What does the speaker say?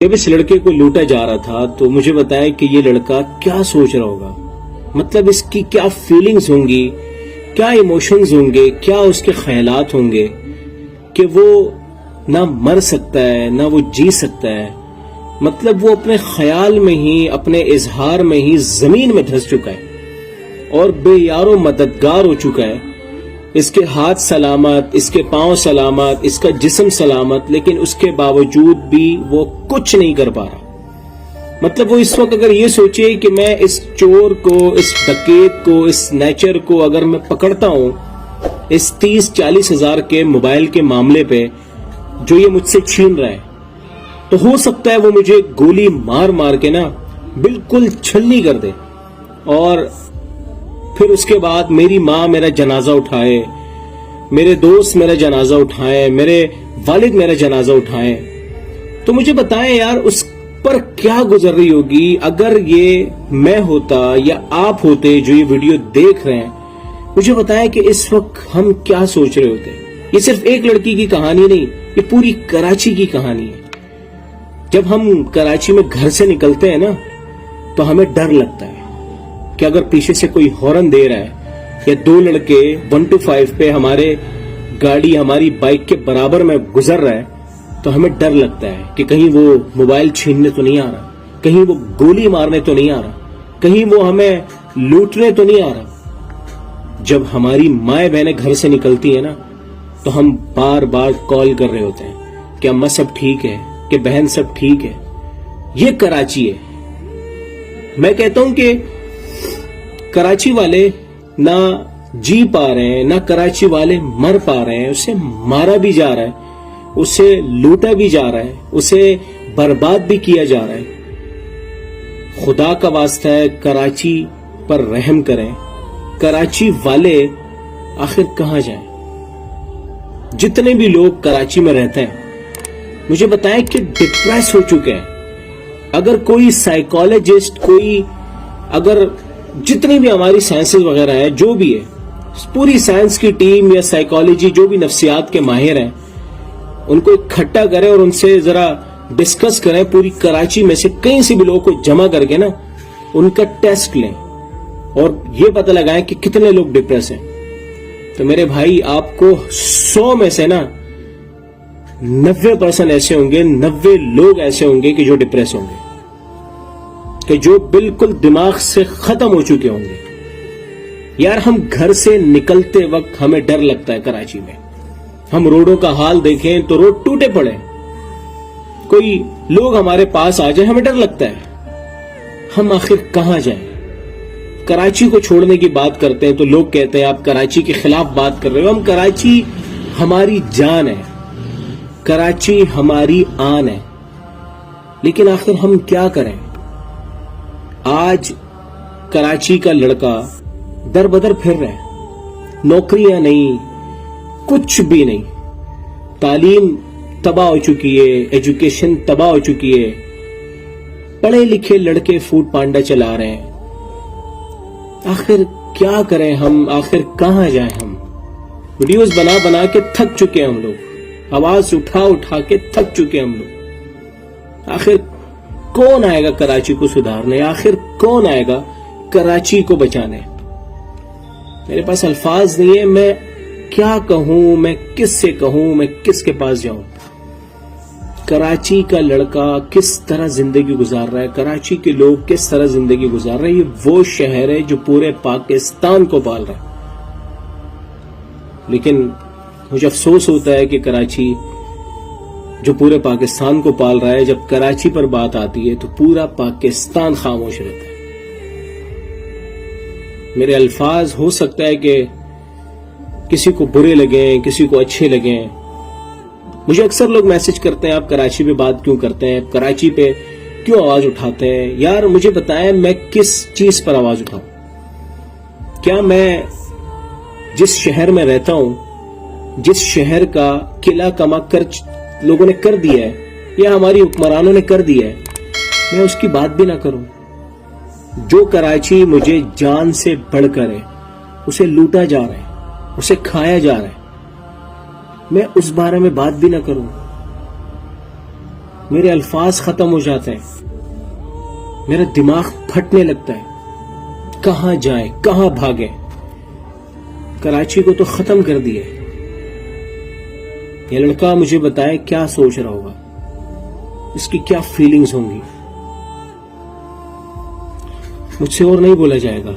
جب اس لڑکے کو لوٹا جا رہا تھا تو مجھے بتایا کہ یہ لڑکا کیا سوچ رہا ہوگا، مطلب اس کی کیا فیلنگز ہوں گی، کیا ایموشنز ہوں گے، کیا اس کے خیالات ہوں گے کہ وہ نہ مر سکتا ہے نہ وہ جی سکتا ہے. مطلب وہ اپنے خیال میں ہی، اپنے اظہار میں ہی زمین میں دھس چکا ہے اور بے یار و مددگار ہو چکا ہے. اس کے ہاتھ سلامت، اس کے پاؤں سلامت، اس کا جسم سلامت، لیکن اس کے باوجود بھی وہ کچھ نہیں کر پا رہا. مطلب وہ اس وقت اگر یہ سوچے کہ میں اس چور کو، اس ڈکیت کو، اس نیچر کو اگر میں پکڑتا ہوں اس 30-40 ہزار کے موبائل کے معاملے پہ جو یہ مجھ سے چھین رہا ہے، تو ہو سکتا ہے وہ مجھے گولی مار مار کے نا بالکل چھلنی کر دے، اور پھر اس کے بعد میری ماں میرا جنازہ اٹھائے، میرے دوست میرا جنازہ اٹھائیں، میرے والد میرا جنازہ اٹھائیں. تو مجھے بتائیں یار اس پر کیا گزر رہی ہوگی اگر یہ میں ہوتا یا آپ ہوتے جو یہ ویڈیو دیکھ رہے ہیں. مجھے بتائیں کہ اس وقت ہم کیا سوچ رہے ہوتے. یہ صرف ایک لڑکی کی کہانی نہیں، یہ پوری کراچی کی کہانی ہے. جب ہم کراچی میں گھر سے نکلتے ہیں نا تو ہمیں ڈر لگتا ہے کہ اگر پیچھے سے کوئی ہارن دے رہا ہے یا دو لڑکے 1-5 پہ ہمارے گاڑی ہماری بائک کے برابر میں گزر رہا ہے تو ہمیں ڈر لگتا ہے کہ کہیں وہ موبائل چھیننے تو نہیں آ رہا، کہیں وہ گولی مارنے تو نہیں آ رہا، کہیں وہ ہمیں لوٹنے تو نہیں آ رہا. جب ہماری مائیں بہنیں گھر سے نکلتی ہیں نا تو ہم بار بار کال کر رہے ہوتے ہیں کہ اماں سب ٹھیک ہے، کہ بہن سب ٹھیک ہے. یہ کراچی ہے. میں کہتا ہوں کہ کراچی والے نہ جی پا رہے ہیں، نہ کراچی والے مر پا رہے ہیں. اسے مارا بھی جا رہا ہے، اسے لوٹا بھی جا رہا ہے، اسے برباد بھی کیا جا رہا ہے. خدا کا واسطہ ہے کراچی پر رحم کریں. کراچی والے آخر کہاں جائیں؟ جتنے بھی لوگ کراچی میں رہتے ہیں مجھے بتائیں کہ ڈپریس ہو چکے ہیں. اگر کوئی سائیکالوجسٹ، کوئی اگر جتنی بھی ہماری سائنسز وغیرہ ہے، جو بھی ہے، پوری سائنس کی ٹیم یا سائیکالوجی جو بھی نفسیات کے ماہر ہیں ان کو اکٹھا کریں اور ان سے ذرا ڈسکس کریں. پوری کراچی میں سے کہیں سے بھی لوگوں کو جمع کر کے نا ان کا ٹیسٹ لیں اور یہ پتہ لگائیں کہ کتنے لوگ ڈپریس ہیں. تو میرے بھائی آپ کو 100 میں سے نا 90% ایسے ہوں گے، 90 لوگ ایسے ہوں گے کہ جو ڈپریس ہوں گے، کہ جو بالکل دماغ سے ختم ہو چکے ہوں گے. یار ہم گھر سے نکلتے وقت ہمیں ڈر لگتا ہے. کراچی میں ہم روڈوں کا حال دیکھیں تو روڈ ٹوٹے پڑے، کوئی لوگ ہمارے پاس آ جائیں ہمیں ڈر لگتا ہے. ہم آخر کہاں جائیں؟ کراچی کو چھوڑنے کی بات کرتے ہیں تو لوگ کہتے ہیں آپ کراچی کے خلاف بات کر رہے ہو. ہم کراچی ہماری جان ہے، کراچی ہماری آن ہے، لیکن آخر ہم کیا کریں؟ آج کراچی کا لڑکا در بدر پھر رہا ہے، نوکریاں نہیں، کچھ بھی نہیں. تعلیم تباہ ہو چکی ہے، ایجوکیشن تباہ ہو چکی ہے. پڑھے لکھے لڑکے فوڈ پانڈا چلا رہے ہیں. آخر کیا کریں ہم؟ آخر کہاں جائیں ہم؟ ویڈیوز بنا بنا کے تھک چکے ہیں ہم لوگ، آواز اٹھا اٹھا کے تھک چکے ہیں ہم لوگ. آخر کون آئے گا کراچی کو سدھارنے؟ آخر کون آئے گا کراچی کو بچانے؟ میرے پاس الفاظ نہیں ہے. میں کیا کہوں؟ میں کس سے کہوں؟ میں کس کے پاس جاؤں؟ کراچی کا لڑکا کس طرح زندگی گزار رہا ہے، کراچی کے لوگ کس طرح زندگی گزار رہے ہیں. یہ وہ شہر ہے جو پورے پاکستان کو پال رہا ہے. لیکن مجھے افسوس ہوتا ہے کہ کراچی جو پورے پاکستان کو پال رہا ہے، جب کراچی پر بات آتی ہے تو پورا پاکستان خاموش رہتا ہے. میرے الفاظ ہو سکتا ہے کہ کسی کو برے لگیں، کسی کو اچھے لگیں. مجھے اکثر لوگ میسج کرتے ہیں آپ کراچی پہ بات کیوں کرتے ہیں، کراچی پہ کیوں آواز اٹھاتے ہیں. یار مجھے بتائیں میں کس چیز پر آواز اٹھاؤں؟ کیا میں جس شہر میں رہتا ہوں، جس شہر کا قلعہ کما کر لوگوں نے کر دیا ہے یا ہماری حکمرانوں نے کر دیا ہے، میں اس کی بات بھی نہ کروں؟ جو کراچی مجھے جان سے بڑھ کر ہے، اسے لوٹا جا رہا ہے، اسے کھایا جا رہا ہے، میں اس بارے میں بات بھی نہ کروں؟ میرے الفاظ ختم ہو جاتے ہیں، میرا دماغ پھٹنے لگتا ہے، کہاں جائے کہاں بھاگے. کراچی کو تو ختم کر دیا. یہ لڑکا مجھے بتائے کیا سوچ رہا ہوگا، اس کی کیا فیلنگز ہوں گی. مجھ سے اور نہیں بولا جائے گا.